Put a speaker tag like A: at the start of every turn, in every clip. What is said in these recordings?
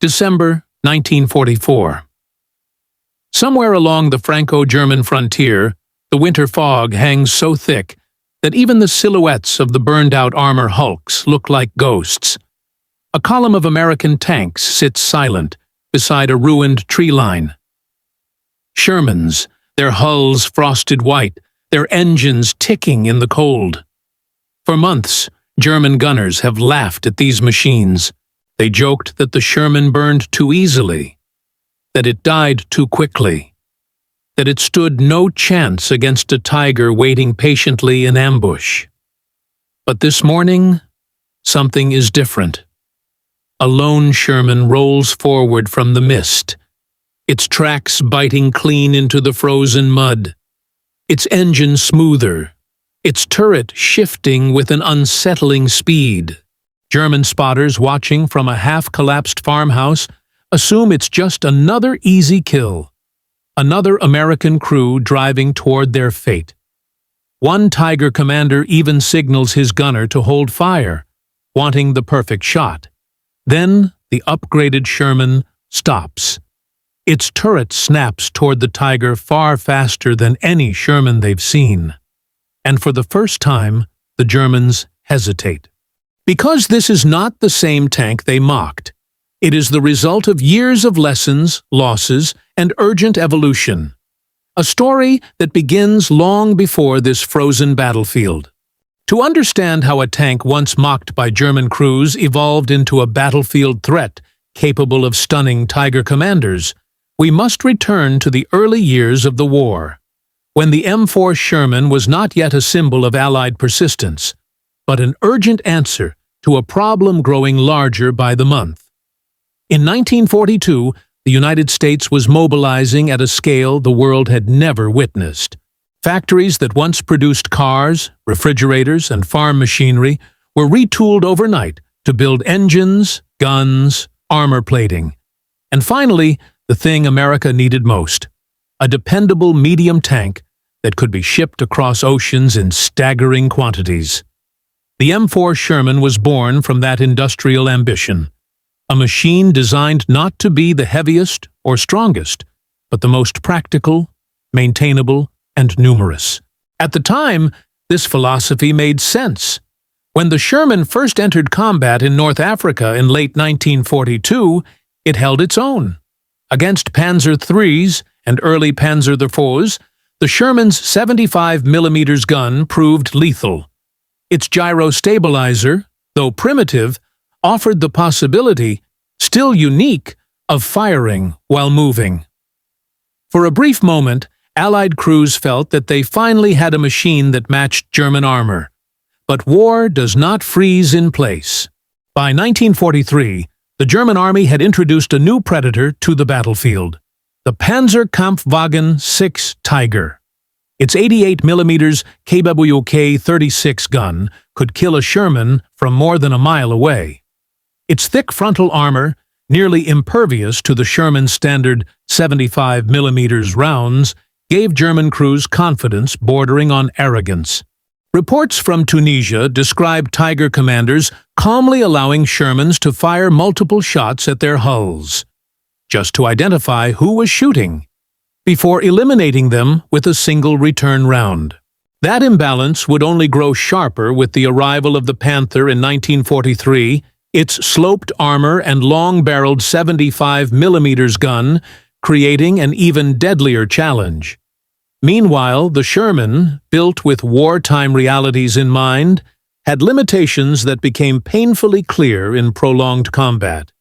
A: December 1944. Somewhere along the Franco-German frontier, the winter fog hangs so thick that even the silhouettes of the burned-out armor hulks look like ghosts. A column of American tanks sits silent beside a ruined tree line. Shermans, their hulls frosted white, their engines ticking in the cold. For months, German gunners have laughed at these machines. They joked that the Sherman burned too easily, that it died too quickly, that it stood no chance against a tiger waiting patiently in ambush. But this morning, something is different. A lone Sherman rolls forward from the mist, its tracks biting clean into the frozen mud, its engine smoother, its turret shifting with an unsettling speed. German spotters watching from a half-collapsed farmhouse assume it's just another easy kill, another American crew driving toward their fate. One Tiger commander even signals his gunner to hold fire, wanting the perfect shot. Then the upgraded Sherman stops. Its turret snaps toward the Tiger far faster than any Sherman they've seen. And for the first time, the Germans hesitate. Because this is not the same tank they mocked. It is the result of years of lessons, losses, and urgent evolution. A story that begins long before this frozen battlefield. To understand how a tank once mocked by German crews evolved into a battlefield threat capable of stunning Tiger commanders, we must return to the early years of the war, when the M4 Sherman was not yet a symbol of Allied persistence, but an urgent answer to a problem growing larger by the month. In 1942, the United States was mobilizing at a scale the world had never witnessed. Factories that once produced cars, refrigerators, and farm machinery were retooled overnight to build engines, guns, armor plating. And finally, the thing America needed most, a dependable medium tank that could be shipped across oceans in staggering quantities. The M4 Sherman was born from that industrial ambition, a machine designed not to be the heaviest or strongest, but the most practical, maintainable, and numerous. At the time, this philosophy made sense. When the Sherman first entered combat in North Africa in late 1942, it held its own. Against Panzer III's and early Panzer IV's, the Sherman's 75mm gun proved lethal. Its gyro stabilizer, though primitive, offered the possibility, still unique, of firing while moving. For a brief moment, Allied crews felt that they finally had a machine that matched German armor. But war does not freeze in place. By 1943, the German army had introduced a new predator to the battlefield, the Panzerkampfwagen 6 Tiger. Its 88mm KWK 36 gun could kill a Sherman from more than a mile away. Its thick frontal armor, nearly impervious to the Sherman's standard 75mm rounds, gave German crews confidence bordering on arrogance. Reports from Tunisia describe Tiger commanders calmly allowing Shermans to fire multiple shots at their hulls, just to identify who was shooting, before eliminating them with a single return round. That imbalance would only grow sharper with the arrival of the Panther in 1943, its sloped armor and long-barreled 75mm gun creating an even deadlier challenge. Meanwhile, the Sherman, built with wartime realities in mind, had limitations that became painfully clear in prolonged combat.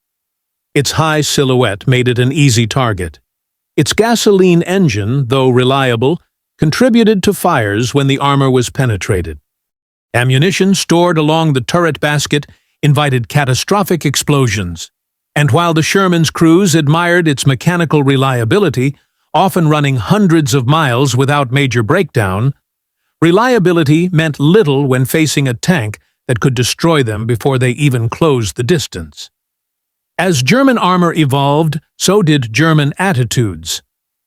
A: Its high silhouette made it an easy target. Its gasoline engine, though reliable, contributed to fires when the armor was penetrated. Ammunition stored along the turret basket invited catastrophic explosions, and while the Sherman's crews admired its mechanical reliability, often running hundreds of miles without major breakdown, reliability meant little when facing a tank that could destroy them before they even closed the distance. As German armor evolved, so did German attitudes.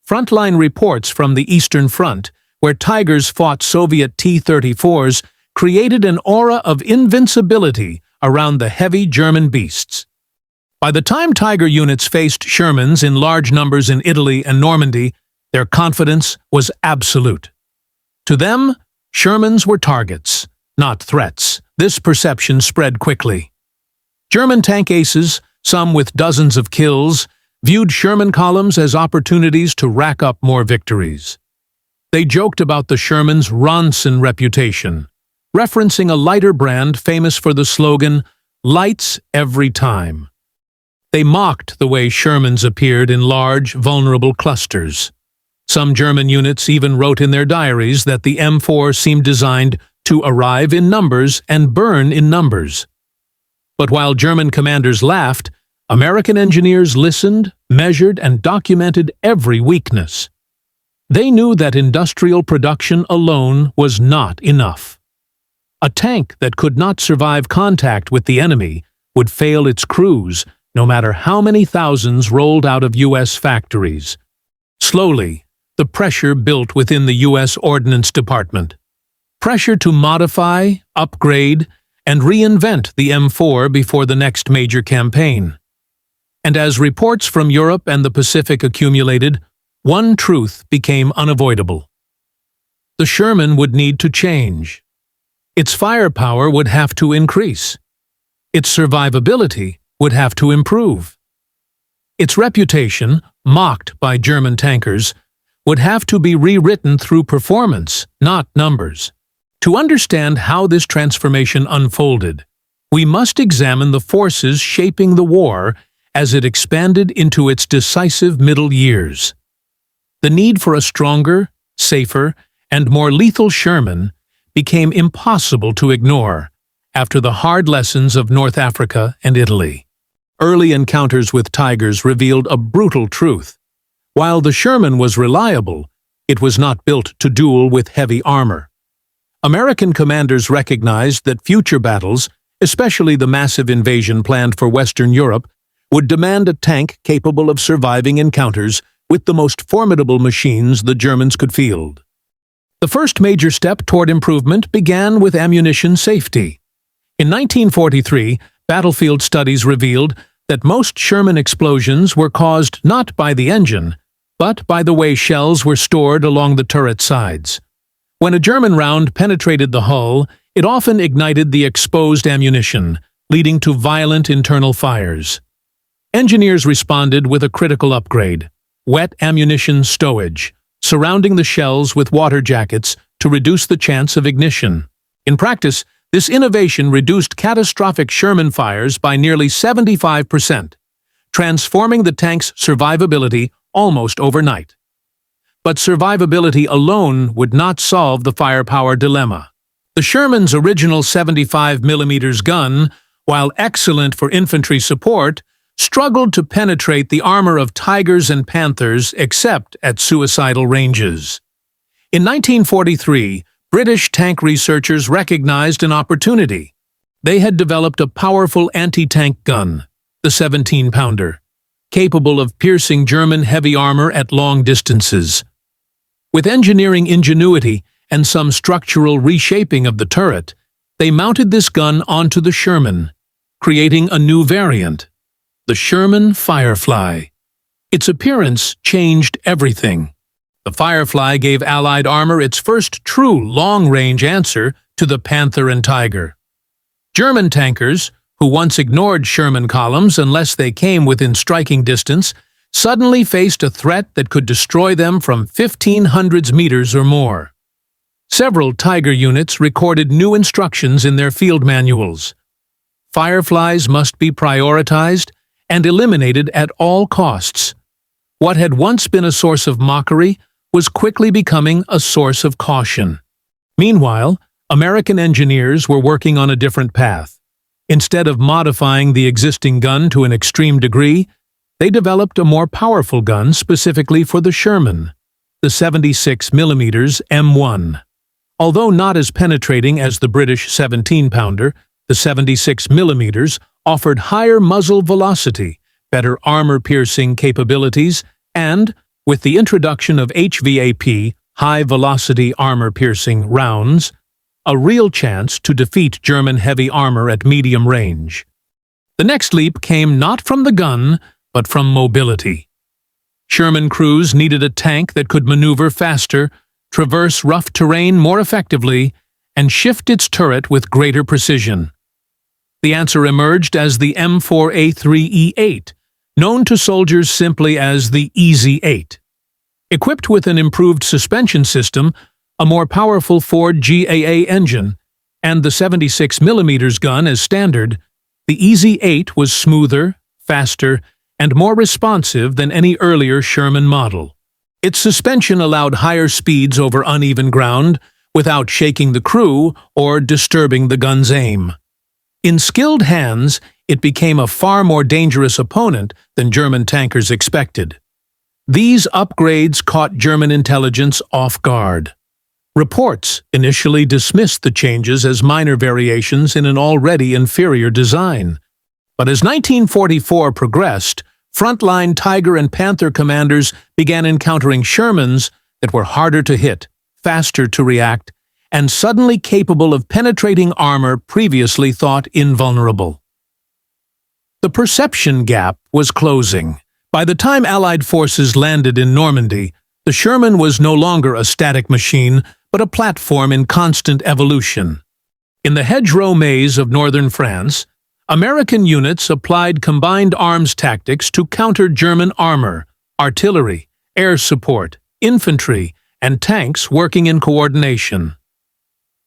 A: Frontline reports from the Eastern Front, where Tigers fought Soviet T-34s, created an aura of invincibility around the heavy German beasts. By the time Tiger units faced Shermans in large numbers in Italy and Normandy, their confidence was absolute. To them, Shermans were targets, not threats. This perception spread quickly. German tank aces, some with dozens of kills, viewed Sherman columns as opportunities to rack up more victories. They joked about the Sherman's Ronson reputation, referencing a lighter brand famous for the slogan, "Lights every time." They mocked the way Shermans appeared in large, vulnerable clusters. Some German units even wrote in their diaries that the M4 seemed designed to arrive in numbers and burn in numbers. But while German commanders laughed, American engineers listened, measured, and documented every weakness. They knew that industrial production alone was not enough. A tank that could not survive contact with the enemy would fail its crews, no matter how many thousands rolled out of U.S. factories. Slowly, the pressure built within the U.S. Ordnance Department. Pressure to modify, upgrade, and reinvent the M4 before the next major campaign. And as reports from Europe and the Pacific accumulated, one truth became unavoidable. The Sherman would need to change. Its firepower would have to increase. Its survivability would have to improve. Its reputation, mocked by German tankers, would have to be rewritten through performance, not numbers. To understand how this transformation unfolded, we must examine the forces shaping the war as it expanded into its decisive middle years. The need for a stronger, safer, and more lethal Sherman became impossible to ignore after the hard lessons of North Africa and Italy. Early encounters with Tigers revealed a brutal truth. While the Sherman was reliable, it was not built to duel with heavy armor. American commanders recognized that future battles, especially the massive invasion planned for Western Europe, would demand a tank capable of surviving encounters with the most formidable machines the Germans could field. The first major step toward improvement began with ammunition safety. In 1943, battlefield studies revealed that most Sherman explosions were caused not by the engine, but by the way shells were stored along the turret sides. When a German round penetrated the hull, it often ignited the exposed ammunition, leading to violent internal fires. Engineers responded with a critical upgrade: wet ammunition stowage, surrounding the shells with water jackets to reduce the chance of ignition. In practice, this innovation reduced catastrophic Sherman fires by nearly 75%, transforming the tank's survivability almost overnight. But survivability alone would not solve the firepower dilemma. The Sherman's original 75mm gun, while excellent for infantry support, struggled to penetrate the armor of Tigers and Panthers except at suicidal ranges. In 1943, British tank researchers recognized an opportunity. They had developed a powerful anti-tank gun, the 17-pounder, capable of piercing German heavy armor at long distances. With engineering ingenuity and some structural reshaping of the turret, they mounted this gun onto the Sherman, creating a new variant, the Sherman Firefly. Its appearance changed everything. The Firefly gave Allied armor its first true long-range answer to the Panther and Tiger. German tankers, who once ignored Sherman columns unless they came within striking distance, suddenly faced a threat that could destroy them from 1,500 meters or more. Several Tiger units recorded new instructions in their field manuals. Fireflies must be prioritized and eliminated at all costs. What had once been a source of mockery was quickly becoming a source of caution. Meanwhile, American engineers were working on a different path. Instead of modifying the existing gun to an extreme degree, they developed a more powerful gun specifically for the Sherman, the 76mm M1. Although not as penetrating as the British 17-pounder, the 76mm offered higher muzzle velocity, better armor-piercing capabilities, and, with the introduction of HVAP, high-velocity armor-piercing rounds, a real chance to defeat German heavy armor at medium range. The next leap came not from the gun, but from mobility. Sherman crews needed a tank that could maneuver faster, traverse rough terrain more effectively, and shift its turret with greater precision. The answer emerged as the M4A3E8, known to soldiers simply as the Easy 8. Equipped with an improved suspension system, a more powerful Ford GAA engine, and the 76mm gun as standard, the Easy 8 was smoother, faster, and more responsive than any earlier Sherman model. Its suspension allowed higher speeds over uneven ground without shaking the crew or disturbing the gun's aim. In skilled hands, it became a far more dangerous opponent than German tankers expected. These upgrades caught German intelligence off guard. Reports initially dismissed the changes as minor variations in an already inferior design. But as 1944 progressed, frontline Tiger and Panther commanders began encountering Shermans that were harder to hit, faster to react, and suddenly capable of penetrating armor previously thought invulnerable. The perception gap was closing. By the time Allied forces landed in Normandy, the Sherman was no longer a static machine, but a platform in constant evolution. In the hedgerow maze of northern France, American units applied combined arms tactics to counter German armor, artillery, air support, infantry, and tanks working in coordination.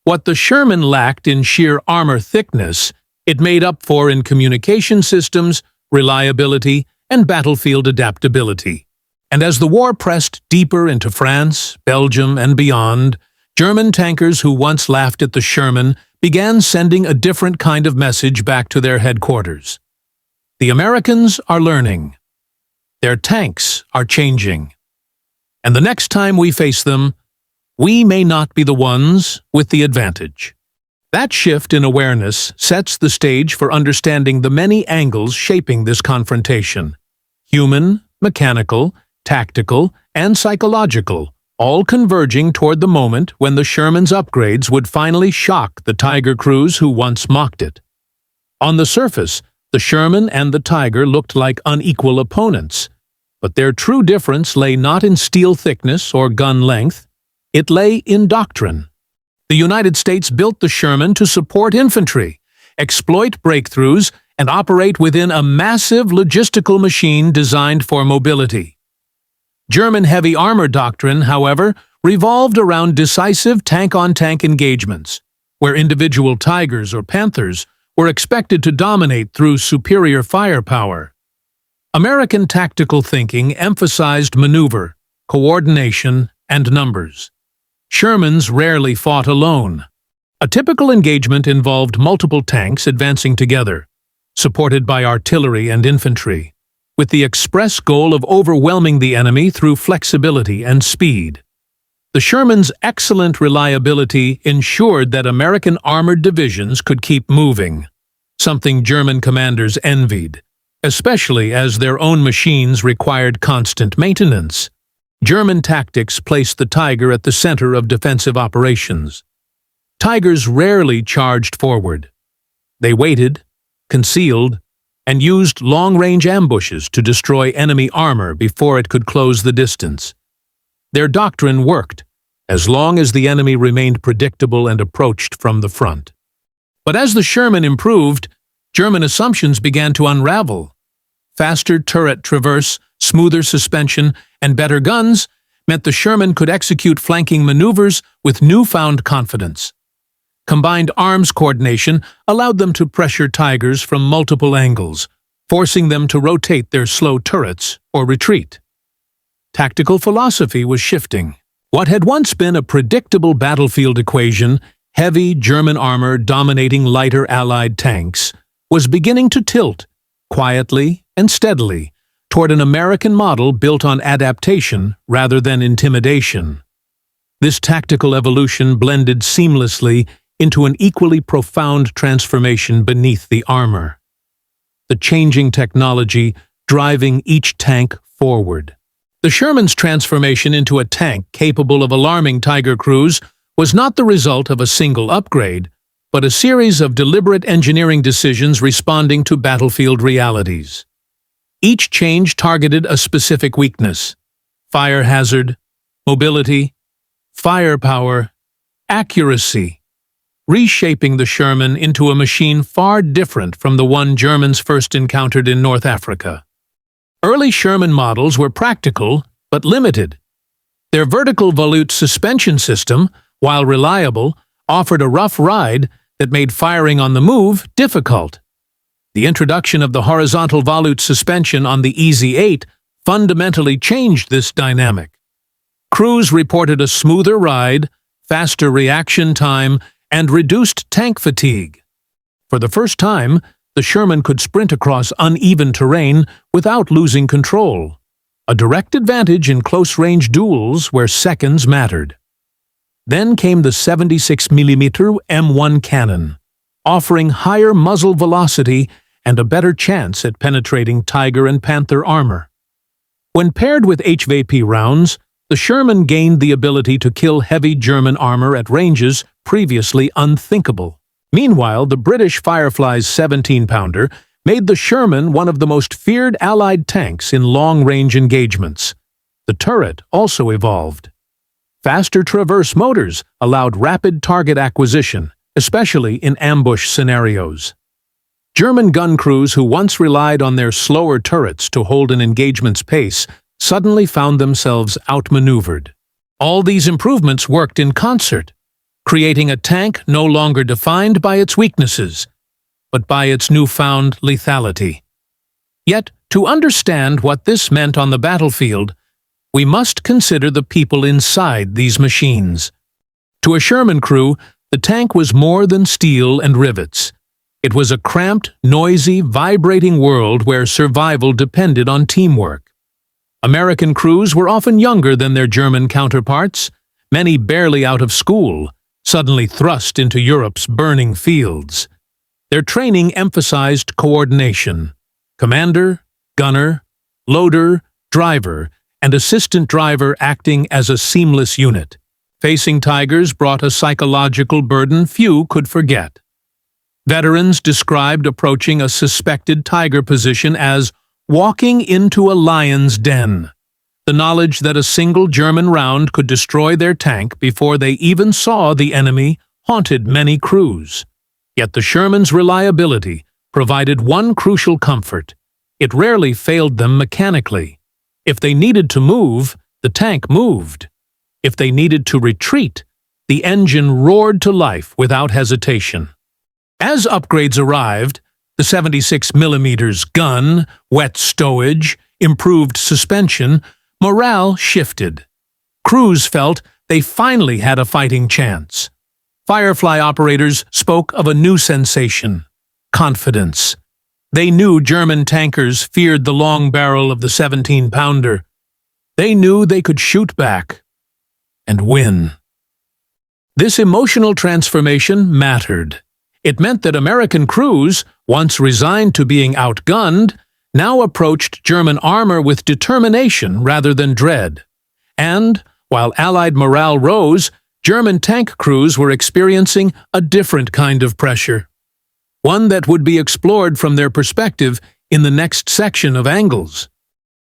A: What the Sherman lacked in sheer armor thickness, it made up for in communication systems, reliability, and battlefield adaptability. And as the war pressed deeper into France, Belgium, and beyond, German tankers who once laughed at the Sherman began sending a different kind of message back to their headquarters. The Americans are learning. Their tanks are changing. And the next time we face them, we may not be the ones with the advantage. That shift in awareness sets the stage for understanding the many angles shaping this confrontation. Human, mechanical, tactical, and psychological, all converging toward the moment when the Sherman's upgrades would finally shock the Tiger crews who once mocked it. On the surface, the Sherman and the Tiger looked like unequal opponents, but their true difference lay not in steel thickness or gun length, it lay in doctrine. The United States built the Sherman to support infantry, exploit breakthroughs, and operate within a massive logistical machine designed for mobility. German heavy armor doctrine, however, revolved around decisive tank-on-tank engagements, where individual Tigers or Panthers were expected to dominate through superior firepower. American tactical thinking emphasized maneuver, coordination, and numbers. Shermans rarely fought alone. A typical engagement involved multiple tanks advancing together, supported by artillery and infantry, with the express goal of overwhelming the enemy through flexibility and speed. The Sherman's excellent reliability ensured that American armored divisions could keep moving, something German commanders envied, especially as their own machines required constant maintenance. German tactics placed the Tiger at the center of defensive operations. Tigers rarely charged forward. They waited, concealed, and used long-range ambushes to destroy enemy armor before it could close the distance. Their doctrine worked, as long as the enemy remained predictable and approached from the front. But as the Sherman improved, German assumptions began to unravel. Faster turret traverse, smoother suspension, and better guns meant the Sherman could execute flanking maneuvers with newfound confidence. Combined arms coordination allowed them to pressure Tigers from multiple angles, forcing them to rotate their slow turrets or retreat. Tactical philosophy was shifting. What had once been a predictable battlefield equation, heavy German armor dominating lighter Allied tanks, was beginning to tilt, quietly and steadily, toward an American model built on adaptation rather than intimidation. This tactical evolution blended seamlessly into an equally profound transformation beneath the armor. The changing technology driving each tank forward. The Sherman's transformation into a tank capable of alarming Tiger crews was not the result of a single upgrade, but a series of deliberate engineering decisions responding to battlefield realities. Each change targeted a specific weakness: fire hazard, mobility, firepower, accuracy, reshaping the Sherman into a machine far different from the one Germans first encountered in North Africa. Early Sherman models were practical, but limited. Their vertical volute suspension system, while reliable, offered a rough ride that made firing on the move difficult. The introduction of the horizontal volute suspension on the EZ-8 fundamentally changed this dynamic. Crews reported a smoother ride, faster reaction time, and reduced tank fatigue. For the first time, the Sherman could sprint across uneven terrain without losing control, a direct advantage in close-range duels where seconds mattered. Then came the 76mm M1 cannon, offering higher muzzle velocity and a better chance at penetrating Tiger and Panther armor. When paired with HVP rounds, the Sherman gained the ability to kill heavy German armor at ranges previously unthinkable. Meanwhile, the British Firefly's 17-pounder made the Sherman one of the most feared Allied tanks in long-range engagements. The turret also evolved. Faster traverse motors allowed rapid target acquisition, especially in ambush scenarios. German gun crews who once relied on their slower turrets to hold an engagement's pace suddenly found themselves outmaneuvered. All these improvements worked in concert, creating a tank no longer defined by its weaknesses, but by its newfound lethality. Yet, to understand what this meant on the battlefield, we must consider the people inside these machines. To a Sherman crew, the tank was more than steel and rivets. It was a cramped, noisy, vibrating world where survival depended on teamwork. American crews were often younger than their German counterparts, many barely out of school, suddenly thrust into Europe's burning fields. Their training emphasized coordination. Commander, gunner, loader, driver, and assistant driver acting as a seamless unit. Facing Tigers brought a psychological burden few could forget. Veterans described approaching a suspected Tiger position as walking into a lion's den. The knowledge that a single German round could destroy their tank before they even saw the enemy haunted many crews. Yet the Sherman's reliability provided one crucial comfort: it rarely failed them mechanically. If they needed to move, the tank moved. If they needed to retreat, the engine roared to life without hesitation. As upgrades arrived, the 76mm gun, wet stowage, improved suspension, morale shifted. Crews felt they finally had a fighting chance. Firefly operators spoke of a new sensation: confidence. They knew German tankers feared the long barrel of the 17-pounder. They knew they could shoot back and win. This emotional transformation mattered. It meant that American crews, once resigned to being outgunned, now approached German armor with determination rather than dread. And, while Allied morale rose, German tank crews were experiencing a different kind of pressure, one that would be explored from their perspective in the next section of Angles.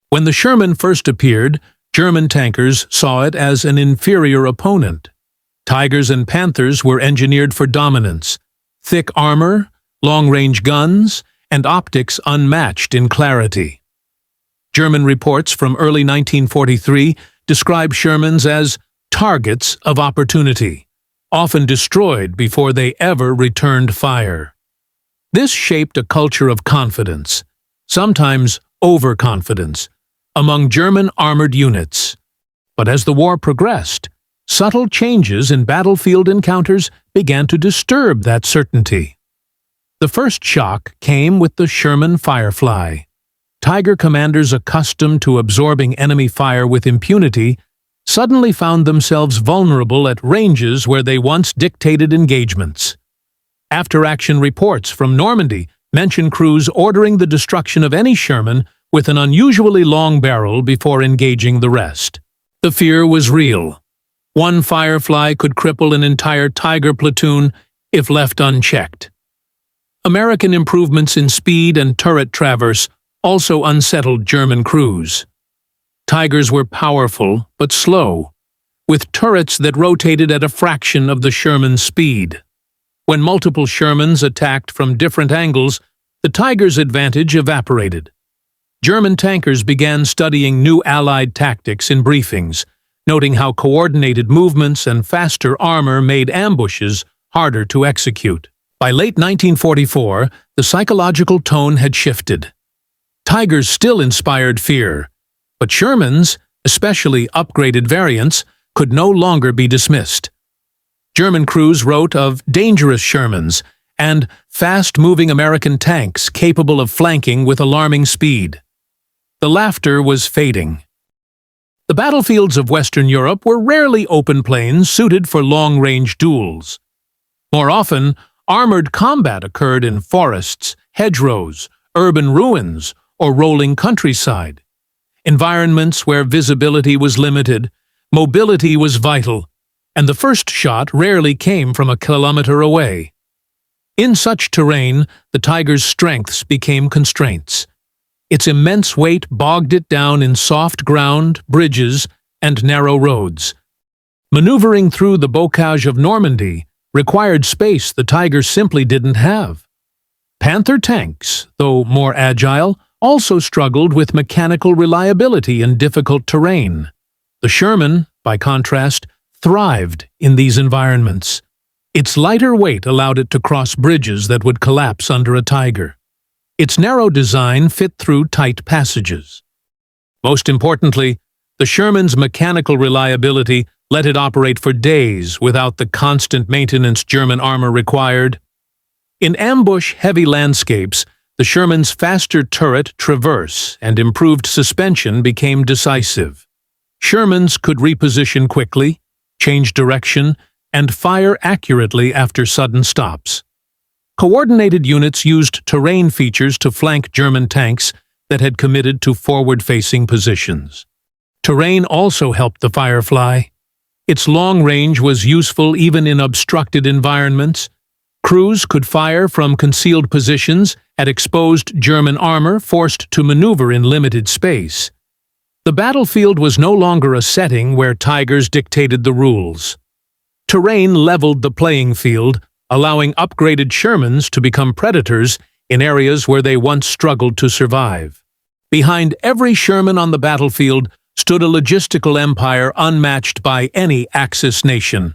A: When the Sherman first appeared, German tankers saw it as an inferior opponent. Tigers and Panthers were engineered for dominance: thick armor, long-range guns, and optics unmatched in clarity. German reports from early 1943 describe Shermans as targets of opportunity, often destroyed before they ever returned fire. This shaped a culture of confidence, sometimes overconfidence, among German armored units. But as the war progressed, subtle changes in battlefield encounters began to disturb that certainty. The first shock came with the Sherman Firefly. Tiger commanders accustomed to absorbing enemy fire with impunity suddenly found themselves vulnerable at ranges where they once dictated engagements. After-action reports from Normandy mention crews ordering the destruction of any Sherman with an unusually long barrel before engaging the rest. The fear was real. One Firefly could cripple an entire Tiger platoon if left unchecked. American improvements in speed and turret traverse also unsettled German crews. Tigers were powerful but slow, with turrets that rotated at a fraction of the Sherman's speed. When multiple Shermans attacked from different angles, the Tiger's advantage evaporated. German tankers began studying new Allied tactics in briefings, noting how coordinated movements and faster armor made ambushes harder to execute. By late 1944, the psychological tone had shifted. Tigers still inspired fear, but Shermans, especially upgraded variants, could no longer be dismissed. German crews wrote of dangerous Shermans and fast-moving American tanks capable of flanking with alarming speed. The laughter was fading. The battlefields of Western Europe were rarely open plains suited for long-range duels. More often, armored combat occurred in forests, hedgerows, urban ruins, or rolling countryside. Environments where visibility was limited, mobility was vital, and the first shot rarely came from a kilometer away. In such terrain, the Tiger's strengths became constraints. Its immense weight bogged it down in soft ground, bridges, and narrow roads. Maneuvering through the bocage of Normandy required space the Tiger simply didn't have. Panther tanks, though more agile, also struggled with mechanical reliability in difficult terrain. The Sherman, by contrast, thrived in these environments. Its lighter weight allowed it to cross bridges that would collapse under a Tiger. Its narrow design fit through tight passages. Most importantly, the Sherman's mechanical reliability let it operate for days without the constant maintenance German armor required. In ambush-heavy landscapes, the Sherman's faster turret traverse and improved suspension became decisive. Shermans could reposition quickly, change direction, and fire accurately after sudden stops. Coordinated units used terrain features to flank German tanks that had committed to forward-facing positions. Terrain also helped the Firefly. Its long range was useful even in obstructed environments. Crews could fire from concealed positions at exposed German armor forced to maneuver in limited space. The battlefield was no longer a setting where Tigers dictated the rules. Terrain leveled the playing field, allowing upgraded Shermans to become predators in areas where they once struggled to survive. Behind every Sherman on the battlefield stood a logistical empire unmatched by any Axis nation.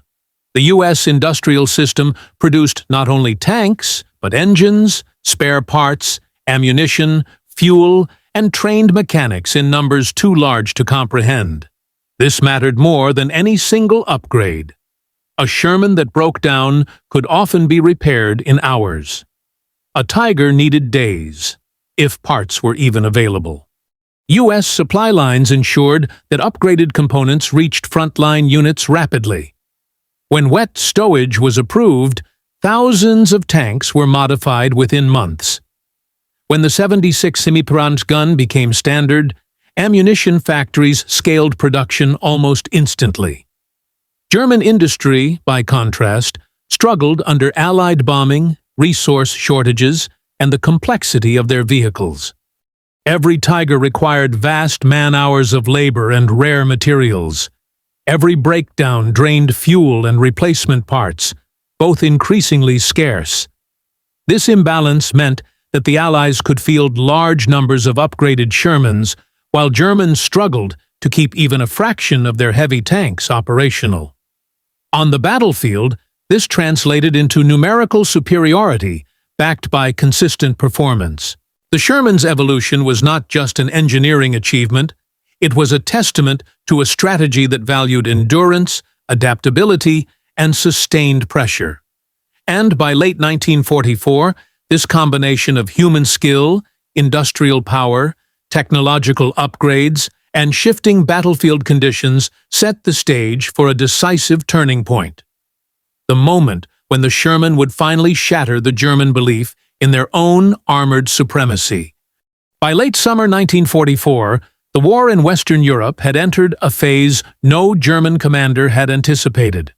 A: The U.S. industrial system produced not only tanks, but engines, spare parts, ammunition, fuel, and trained mechanics in numbers too large to comprehend. This mattered more than any single upgrade. A Sherman that broke down could often be repaired in hours. A Tiger needed days, if parts were even available. U.S. supply lines ensured that upgraded components reached frontline units rapidly. When wet stowage was approved, thousands of tanks were modified within months. When the 76 semi-pronged gun became standard, ammunition factories scaled production almost instantly. German industry, by contrast, struggled under Allied bombing, resource shortages, and the complexity of their vehicles. Every Tiger required vast man-hours of labor and rare materials. Every breakdown drained fuel and replacement parts, both increasingly scarce. This imbalance meant that the Allies could field large numbers of upgraded Shermans, while Germans struggled to keep even a fraction of their heavy tanks operational. On the battlefield, this translated into numerical superiority, backed by consistent performance. The Sherman's evolution was not just an engineering achievement, it was a testament to a strategy that valued endurance, adaptability, and sustained pressure. And by late 1944, this combination of human skill, industrial power, technological upgrades, and shifting battlefield conditions set the stage for a decisive turning point. The moment when the Sherman would finally shatter the German belief in their own armored supremacy. By late summer 1944, the war in Western Europe had entered a phase no German commander had anticipated.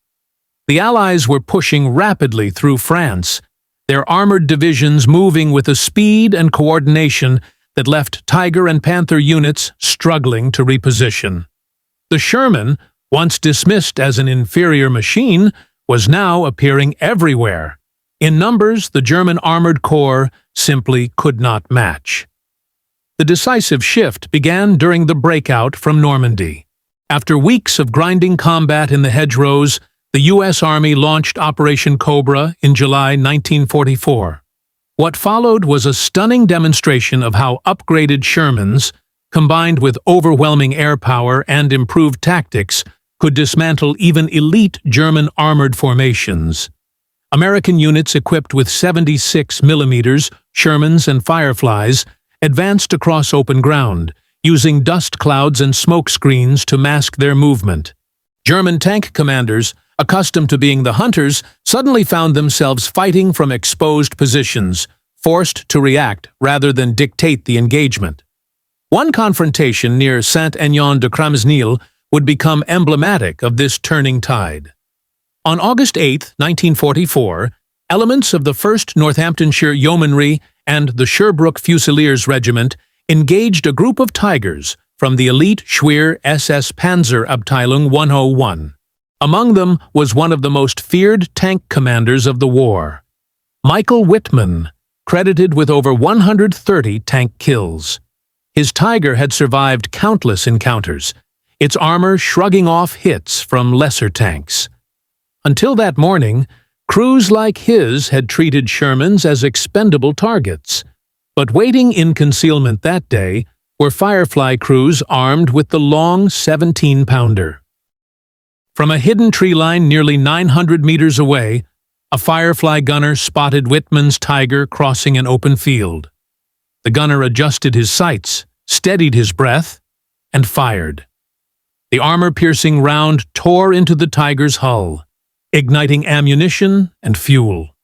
A: The Allies were pushing rapidly through France, their armored divisions moving with a speed and coordination that left Tiger and Panther units struggling to reposition. The Sherman, once dismissed as an inferior machine, was now appearing everywhere. In numbers, the German armored corps simply could not match. The decisive shift began during the breakout from Normandy. After weeks of grinding combat in the hedgerows, the U.S. Army launched Operation Cobra in July 1944. What followed was a stunning demonstration of how upgraded Shermans, combined with overwhelming air power and improved tactics, could dismantle even elite German armored formations. American units equipped with 76 mm Shermans and Fireflies advanced across open ground, using dust clouds and smoke screens to mask their movement. German tank commanders, accustomed to being the hunters, suddenly found themselves fighting from exposed positions, forced to react rather than dictate the engagement. One confrontation near Saint-Aignan-de-Cramesnil would become emblematic of this turning tide. On August 8, 1944, elements of the 1st Northamptonshire Yeomanry and the Sherbrooke Fusiliers Regiment engaged a group of Tigers from the elite Schwer SS Panzerabteilung 101. Among them was one of the most feared tank commanders of the war, Michael Wittmann, credited with over 130 tank kills. His Tiger had survived countless encounters, its armor shrugging off hits from lesser tanks. Until that morning, crews like his had treated Shermans as expendable targets. But waiting in concealment that day were Firefly crews armed with the long 17-pounder. From a hidden tree line nearly 900 meters away, a Firefly gunner spotted Wittmann's Tiger crossing an open field. The gunner adjusted his sights, steadied his breath, and fired. The armor-piercing round tore into the Tiger's hull, igniting ammunition and fuel.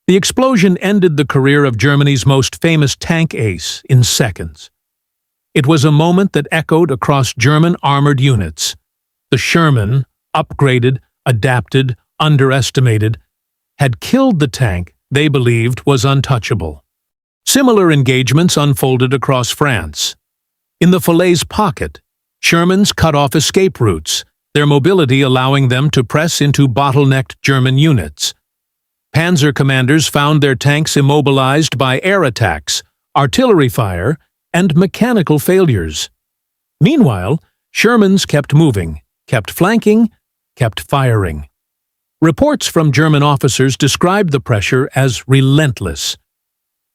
A: The explosion ended the career of Germany's most famous tank ace in seconds. It was a moment that echoed across German armored units. The Sherman, upgraded, adapted, underestimated, had killed the tank they believed was untouchable. Similar engagements unfolded across France. In the Falaise pocket, Shermans cut off escape routes, their mobility allowing them to press into bottlenecked German units. Panzer commanders found their tanks immobilized by air attacks, artillery fire, and mechanical failures. Meanwhile, Shermans kept moving, kept flanking, kept firing. Reports from German officers described the pressure as relentless.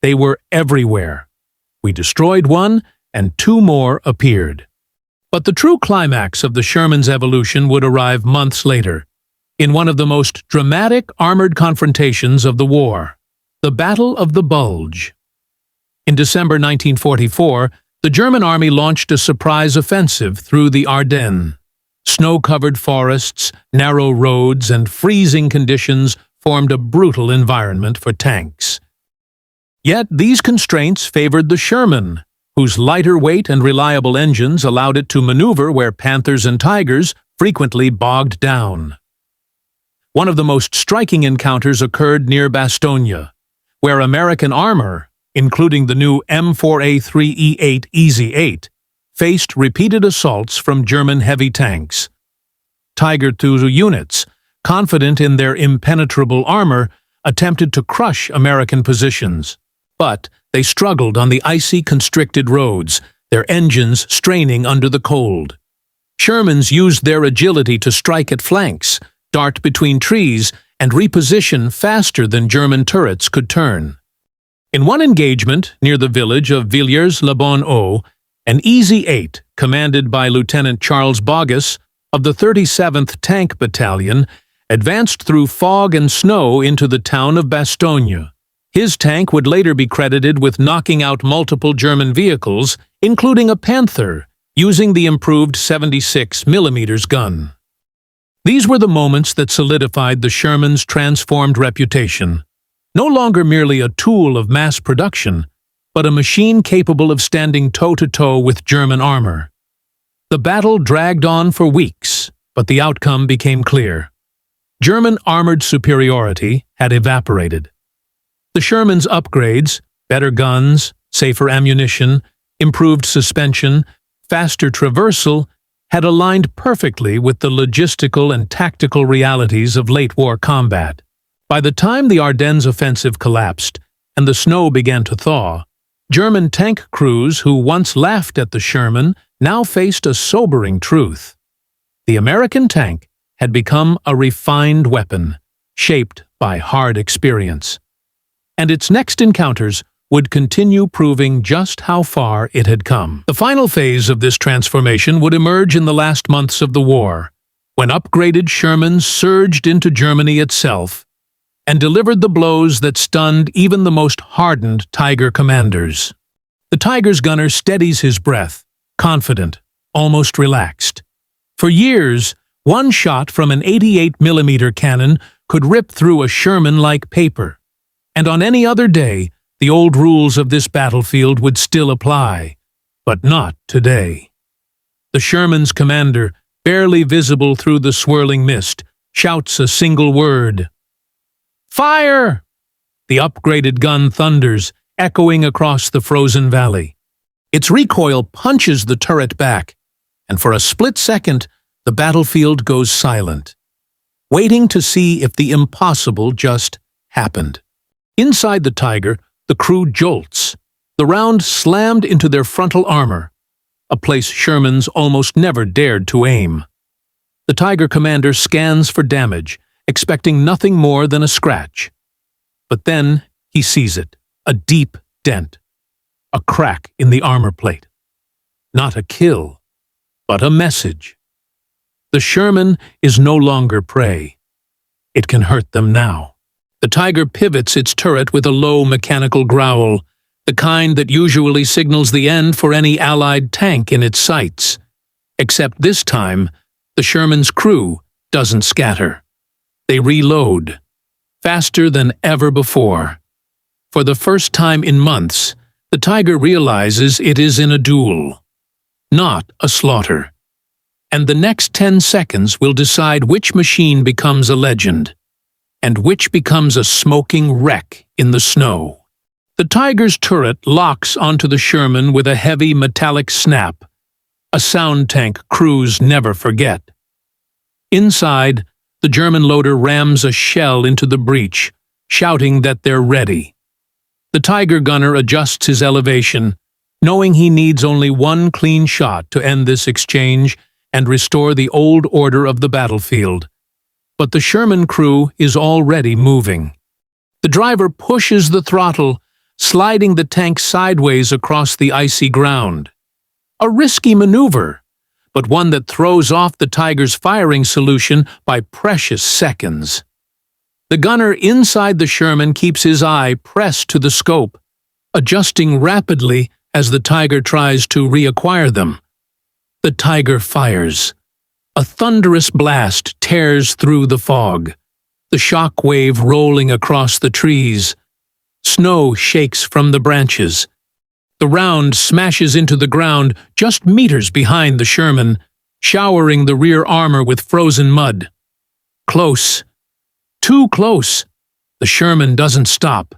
A: They were everywhere. We destroyed one, and two more appeared. But the true climax of the Sherman's evolution would arrive months later, in one of the most dramatic armored confrontations of the war, the Battle of the Bulge. In December 1944, the German army launched a surprise offensive through the Ardennes. Snow-covered forests, narrow roads, and freezing conditions formed a brutal environment for tanks. Yet these constraints favored the Sherman, whose lighter weight and reliable engines allowed it to maneuver where Panthers and Tigers frequently bogged down. One of the most striking encounters occurred near Bastogne, where American armor, including the new M4A3E8 Easy 8, faced repeated assaults from German heavy tanks. Tiger II units, confident in their impenetrable armor, attempted to crush American positions. But they struggled on the icy, constricted roads, their engines straining under the cold. Shermans used their agility to strike at flanks, dart between trees, and reposition faster than German turrets could turn. In one engagement near the village of Villiers-le-Bon-Eau, an Easy 8, commanded by Lieutenant Charles Bogus of the 37th Tank Battalion, advanced through fog and snow into the town of Bastogne. His tank would later be credited with knocking out multiple German vehicles, including a Panther, using the improved 76 mm gun. These were the moments that solidified the Sherman's transformed reputation. No longer merely a tool of mass production, but a machine capable of standing toe-to-toe with German armor. The battle dragged on for weeks, but the outcome became clear. German armored superiority had evaporated. The Sherman's upgrades, better guns, safer ammunition, improved suspension, faster traversal, had aligned perfectly with the logistical and tactical realities of late-war combat. By the time the Ardennes offensive collapsed and the snow began to thaw, German tank crews who once laughed at the Sherman now faced a sobering truth. The American tank had become a refined weapon, shaped by hard experience. And its next encounters would continue proving just how far it had come. The final phase of this transformation would emerge in the last months of the war, when upgraded Shermans surged into Germany itself and delivered the blows that stunned even the most hardened Tiger commanders. The Tiger's gunner steadies his breath, confident, almost relaxed. For years, one shot from an 88mm cannon could rip through a Sherman like paper, and on any other day, the old rules of this battlefield would still apply, but not today. The Sherman's commander, barely visible through the swirling mist, shouts a single word. Fire! The upgraded gun thunders, echoing across the frozen valley. Its recoil punches the turret back, and for a split second, the battlefield goes silent, waiting to see if the impossible just happened. Inside the Tiger, the crew jolts. The round slammed into their frontal armor, a place Shermans almost never dared to aim. The Tiger commander scans for damage, expecting nothing more than a scratch. But then he sees it, a deep dent, a crack in the armor plate. Not a kill, but a message. The Sherman is no longer prey. It can hurt them now. The Tiger pivots its turret with a low mechanical growl, the kind that usually signals the end for any Allied tank in its sights. Except this time, the Sherman's crew doesn't scatter. They reload, faster than ever before. For the first time in months, the Tiger realizes it is in a duel, not a slaughter. And the next 10 seconds will decide which machine becomes a legend, and which becomes a smoking wreck in the snow. The Tiger's turret locks onto the Sherman with a heavy metallic snap, a sound tank crews never forget. Inside, the German loader rams a shell into the breach, shouting that they're ready. The Tiger gunner adjusts his elevation, knowing he needs only one clean shot to end this exchange and restore the old order of the battlefield. But the Sherman crew is already moving. The driver pushes the throttle, sliding the tank sideways across the icy ground. A risky maneuver, but one that throws off the Tiger's firing solution by precious seconds. The gunner inside the Sherman keeps his eye pressed to the scope, adjusting rapidly as the Tiger tries to reacquire them. The Tiger fires. A thunderous blast tears through the fog, the shock wave rolling across the trees. Snow shakes from the branches. The round smashes into the ground just meters behind the Sherman, showering the rear armor with frozen mud. Close. Too close. The Sherman doesn't stop.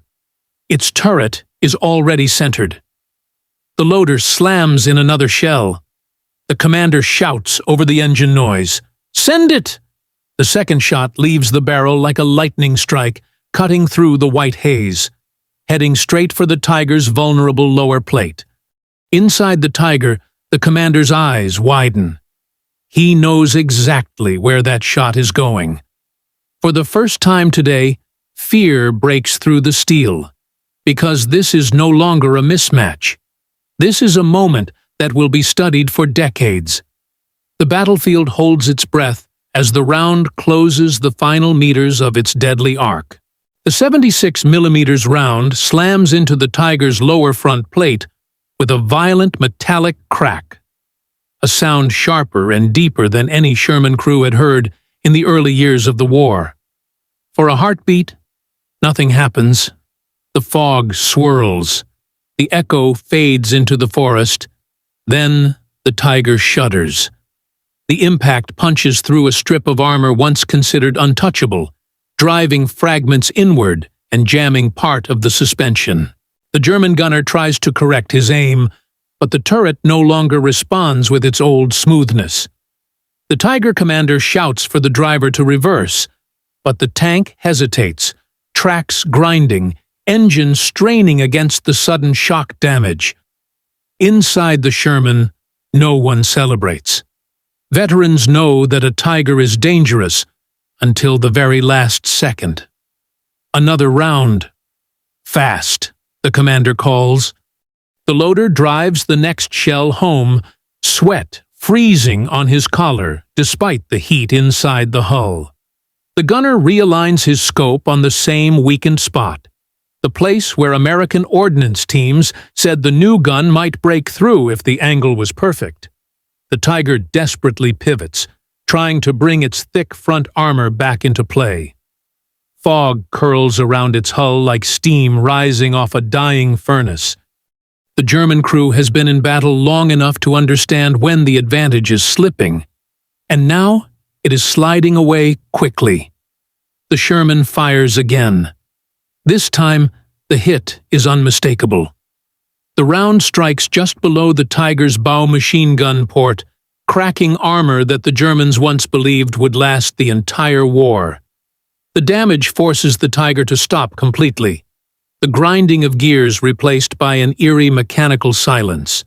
A: Its turret is already centered. The loader slams in another shell. The commander shouts over the engine noise, "Send it!" The second shot leaves the barrel like a lightning strike, cutting through the white haze, heading straight for the Tiger's vulnerable lower plate. Inside the Tiger, the commander's eyes widen. He knows exactly where that shot is going. For the first time today, fear breaks through the steel, because this is no longer a mismatch. This is a moment that will be studied for decades. The battlefield holds its breath as the round closes the final meters of its deadly arc. The 76mm round slams into the Tiger's lower front plate with a violent metallic crack, a sound sharper and deeper than any Sherman crew had heard in the early years of the war. For a heartbeat, nothing happens. The fog swirls. The echo fades into the forest. Then the Tiger shudders. The impact punches through a strip of armor once considered untouchable, driving fragments inward and jamming part of the suspension. The German gunner tries to correct his aim, but the turret no longer responds with its old smoothness. The Tiger commander shouts for the driver to reverse, but the tank hesitates, tracks grinding, engine straining against the sudden shock damage. Inside the Sherman, no one celebrates. Veterans know that a Tiger is dangerous until the very last second. Another round. Fast, the commander calls. The loader drives the next shell home, sweat freezing on his collar despite the heat inside the hull. The gunner realigns his scope on the same weakened spot, the place where American ordnance teams said the new gun might break through if the angle was perfect. The Tiger desperately pivots, trying to bring its thick front armor back into play. Fog curls around its hull like steam rising off a dying furnace. The German crew has been in battle long enough to understand when the advantage is slipping, and now it is sliding away quickly. The Sherman fires again. This time, the hit is unmistakable. The round strikes just below the Tiger's bow machine gun port, cracking armor that the Germans once believed would last the entire war. The damage forces the Tiger to stop completely, the grinding of gears replaced by an eerie mechanical silence.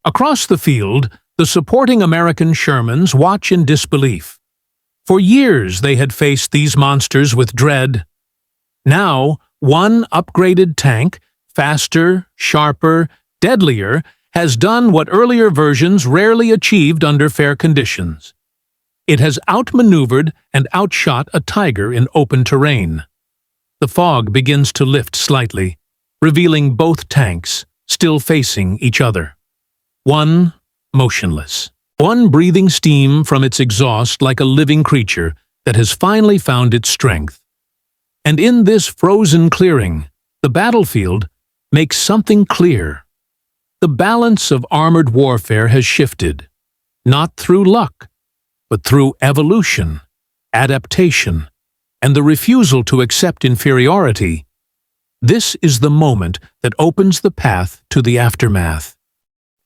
A: Across the field, the supporting American Shermans watch in disbelief. For years they had faced these monsters with dread. Now, one upgraded tank, faster, sharper, deadlier, has done what earlier versions rarely achieved under fair conditions. It has outmaneuvered and outshot a Tiger in open terrain. The fog begins to lift slightly, revealing both tanks, still facing each other. One motionless. One breathing steam from its exhaust like a living creature that has finally found its strength. And in this frozen clearing, the battlefield makes something clear. The balance of armored warfare has shifted, not through luck, but through evolution, adaptation, and the refusal to accept inferiority. This is the moment that opens the path to the aftermath.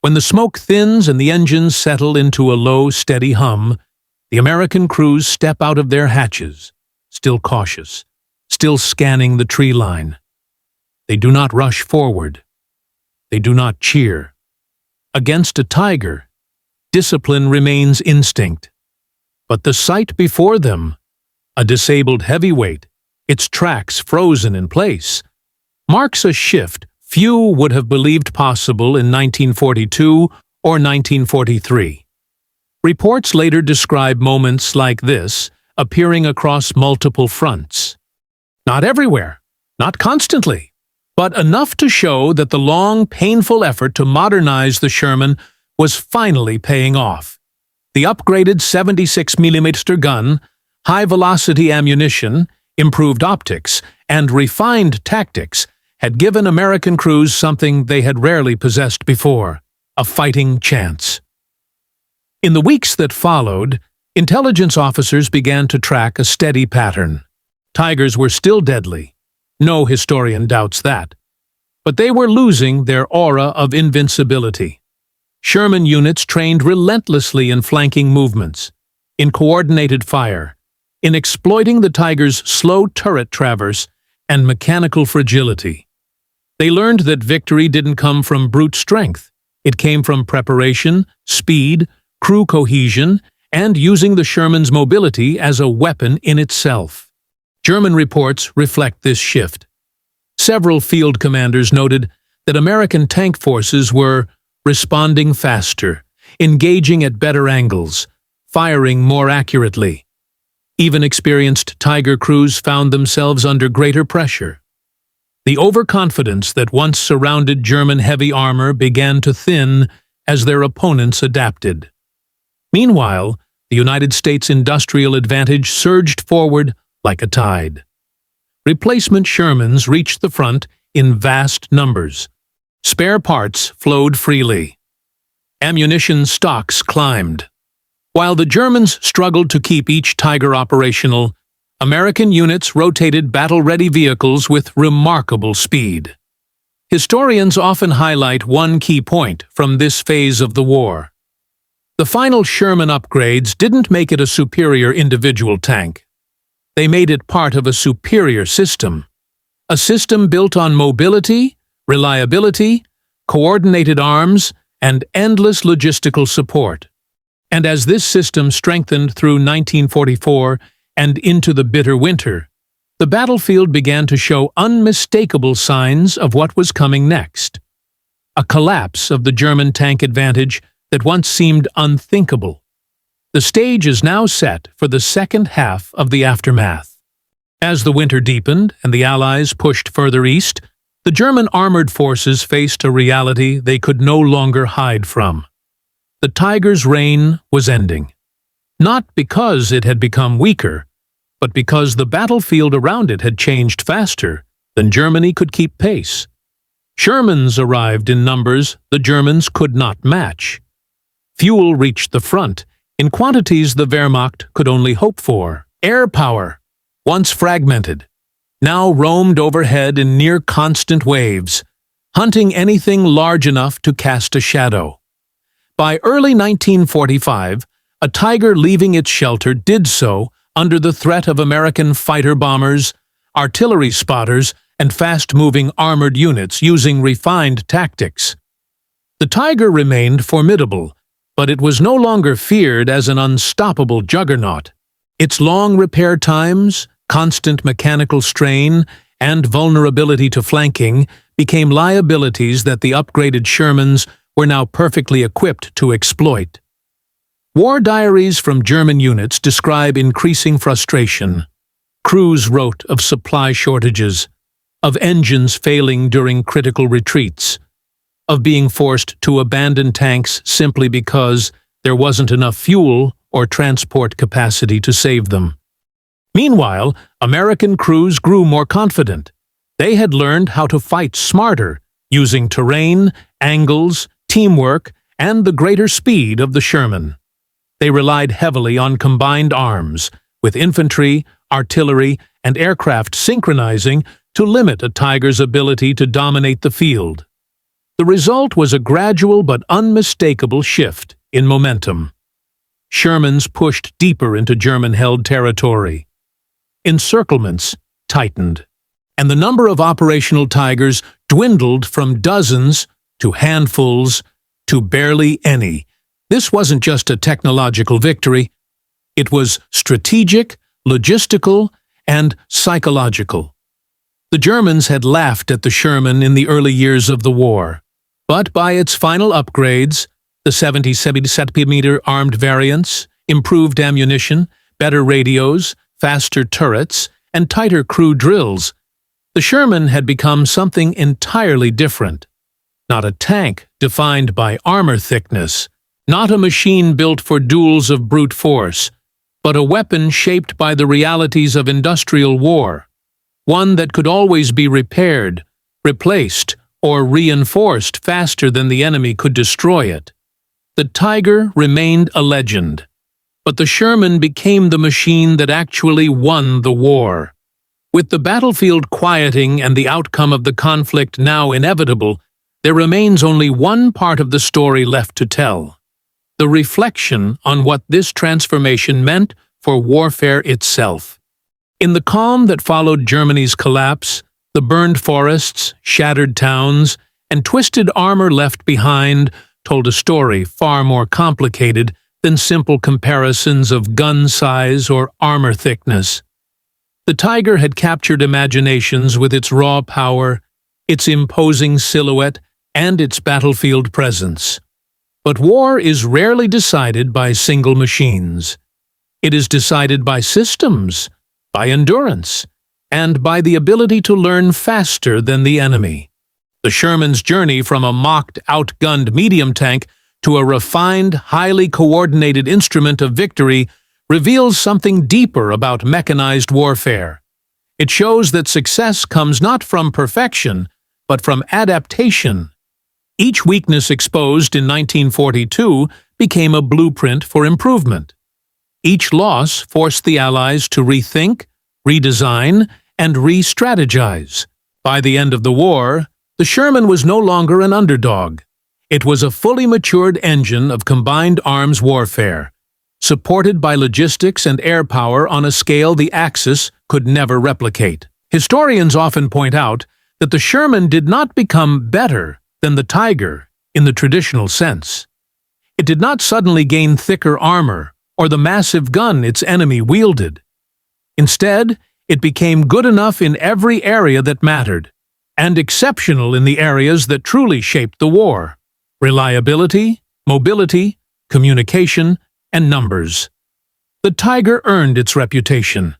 A: When the smoke thins and the engines settle into a low, steady hum, the American crews step out of their hatches, still cautious, still scanning the tree line. They do not rush forward. They do not cheer. Against a Tiger, discipline remains instinct. But the sight before them, a disabled heavyweight, its tracks frozen in place, marks a shift few would have believed possible in 1942 or 1943. Reports later describe moments like this appearing across multiple fronts. Not everywhere, not constantly, but enough to show that the long, painful effort to modernize the Sherman was finally paying off. The upgraded 76mm gun, high-velocity ammunition, improved optics, and refined tactics had given American crews something they had rarely possessed before, a fighting chance. In the weeks that followed, intelligence officers began to track a steady pattern. Tigers were still deadly. No historian doubts that. But they were losing their aura of invincibility. Sherman units trained relentlessly in flanking movements, in coordinated fire, in exploiting the Tiger's slow turret traverse and mechanical fragility. They learned that victory didn't come from brute strength. It came from preparation, speed, crew cohesion, and using the Sherman's mobility as a weapon in itself. German reports reflect this shift. Several field commanders noted that American tank forces were responding faster, engaging at better angles, firing more accurately. Even experienced Tiger crews found themselves under greater pressure. The overconfidence that once surrounded German heavy armor began to thin as their opponents adapted. Meanwhile, the United States industrial advantage surged forward like a tide. Replacement Shermans reached the front in vast numbers. Spare parts flowed freely. Ammunition stocks climbed. While the Germans struggled to keep each Tiger operational, American units rotated battle-ready vehicles with remarkable speed. Historians often highlight one key point from this phase of the war. The final Sherman upgrades didn't make it a superior individual tank. They made it part of a superior system. A system built on mobility, reliability, coordinated arms, and endless logistical support. And as this system strengthened through 1944 and into the bitter winter, the battlefield began to show unmistakable signs of what was coming next. A collapse of the German tank advantage that once seemed unthinkable. The stage is now set for the second half of the aftermath. As the winter deepened and the Allies pushed further east, the German armored forces faced a reality they could no longer hide from. The Tiger's reign was ending. Not because it had become weaker, but because the battlefield around it had changed faster than Germany could keep pace. Shermans arrived in numbers the Germans could not match. Fuel reached the front in quantities the Wehrmacht could only hope for. Air power, once fragmented, now roamed overhead in near-constant waves, hunting anything large enough to cast a shadow. By early 1945, a Tiger leaving its shelter did so under the threat of American fighter bombers, artillery spotters, and fast-moving armored units using refined tactics. The Tiger remained formidable, but it was no longer feared as an unstoppable juggernaut. Its long repair times, constant mechanical strain, and vulnerability to flanking became liabilities that the upgraded Shermans were now perfectly equipped to exploit. War diaries from German units describe increasing frustration. Crews wrote of supply shortages, of engines failing during critical retreats, of being forced to abandon tanks simply because there wasn't enough fuel or transport capacity to save them. Meanwhile, American crews grew more confident. They had learned how to fight smarter, using terrain, angles, teamwork, and the greater speed of the Sherman. They relied heavily on combined arms, with infantry, artillery, and aircraft synchronizing to limit a Tiger's ability to dominate the field. The result was a gradual but unmistakable shift in momentum. Shermans pushed deeper into German-held territory. Encirclements tightened, and the number of operational Tigers dwindled from dozens to handfuls to barely any. This wasn't just a technological victory. It was strategic, logistical, and psychological. The Germans had laughed at the Sherman in the early years of the war. But by its final upgrades, the 70-centimeter armed variants, improved ammunition, better radios, faster turrets, and tighter crew drills, the Sherman had become something entirely different. Not a tank defined by armor thickness, not a machine built for duels of brute force, but a weapon shaped by the realities of industrial war, one that could always be repaired, replaced, or reinforced faster than the enemy could destroy it. The Tiger remained a legend, but the Sherman became the machine that actually won the war. With the battlefield quieting and the outcome of the conflict now inevitable, there remains only one part of the story left to tell: the reflection on what this transformation meant for warfare itself. In the calm that followed Germany's collapse, the burned forests, shattered towns, and twisted armor left behind told a story far more complicated than simple comparisons of gun size or armor thickness. The Tiger had captured imaginations with its raw power, its imposing silhouette, and its battlefield presence. But war is rarely decided by single machines. It is decided by systems, by endurance, and by the ability to learn faster than the enemy. The Sherman's journey from a mocked, outgunned medium tank to a refined, highly coordinated instrument of victory reveals something deeper about mechanized warfare. It shows that success comes not from perfection, but from adaptation. Each weakness exposed in 1942 became a blueprint for improvement. Each loss forced the Allies to rethink, redesign, and re-strategize. By the end of the war, the Sherman was no longer an underdog. It was a fully matured engine of combined arms warfare, supported by logistics and air power on a scale the Axis could never replicate. Historians often point out that the Sherman did not become better than the Tiger in the traditional sense. It did not suddenly gain thicker armor or the massive gun its enemy wielded. Instead, it became good enough in every area that mattered, and exceptional in the areas that truly shaped the war: reliability, mobility, communication, and numbers. The Tiger earned its reputation.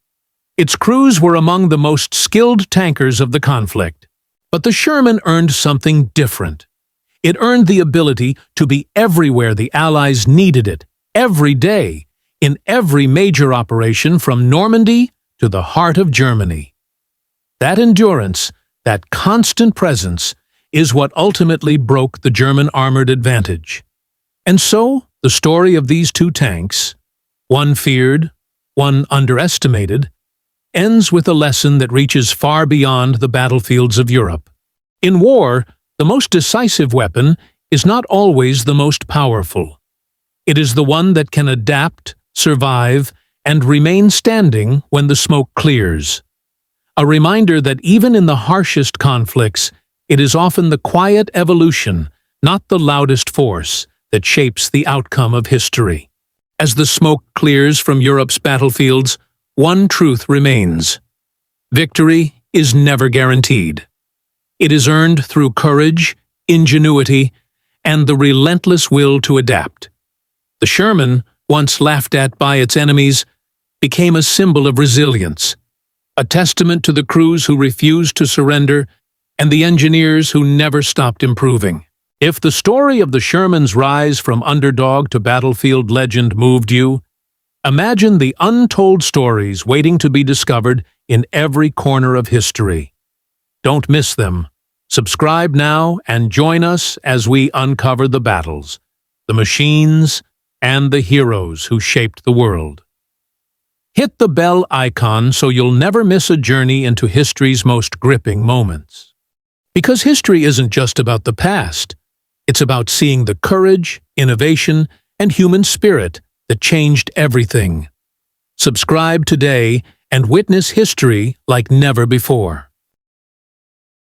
A: Its crews were among the most skilled tankers of the conflict. But the Sherman earned something different. It earned the ability to be everywhere the Allies needed it, every day, in every major operation from Normandy to the heart of Germany. That endurance, that constant presence, is what ultimately broke the German armored advantage. And so, the story of these two tanks, one feared, one underestimated, ends with a lesson that reaches far beyond the battlefields of Europe. In war, the most decisive weapon is not always the most powerful. It is the one that can adapt, survive, and remain standing when the smoke clears. A reminder that even in the harshest conflicts, it is often the quiet evolution, not the loudest force, that shapes the outcome of history. As the smoke clears from Europe's battlefields, one truth remains: victory is never guaranteed. It is earned through courage, ingenuity, and the relentless will to adapt. The Sherman, once laughed at by its enemies, became a symbol of resilience, a testament to the crews who refused to surrender and the engineers who never stopped improving. If the story of the Sherman's rise from underdog to battlefield legend moved you, imagine the untold stories waiting to be discovered in every corner of history. Don't miss them. Subscribe now and join us as we uncover the battles, the machines, and the heroes who shaped the world. Hit the bell icon so you'll never miss a journey into history's most gripping moments. Because history isn't just about the past. It's about seeing the courage, innovation, and human spirit that changed everything. Subscribe today and witness history like never before.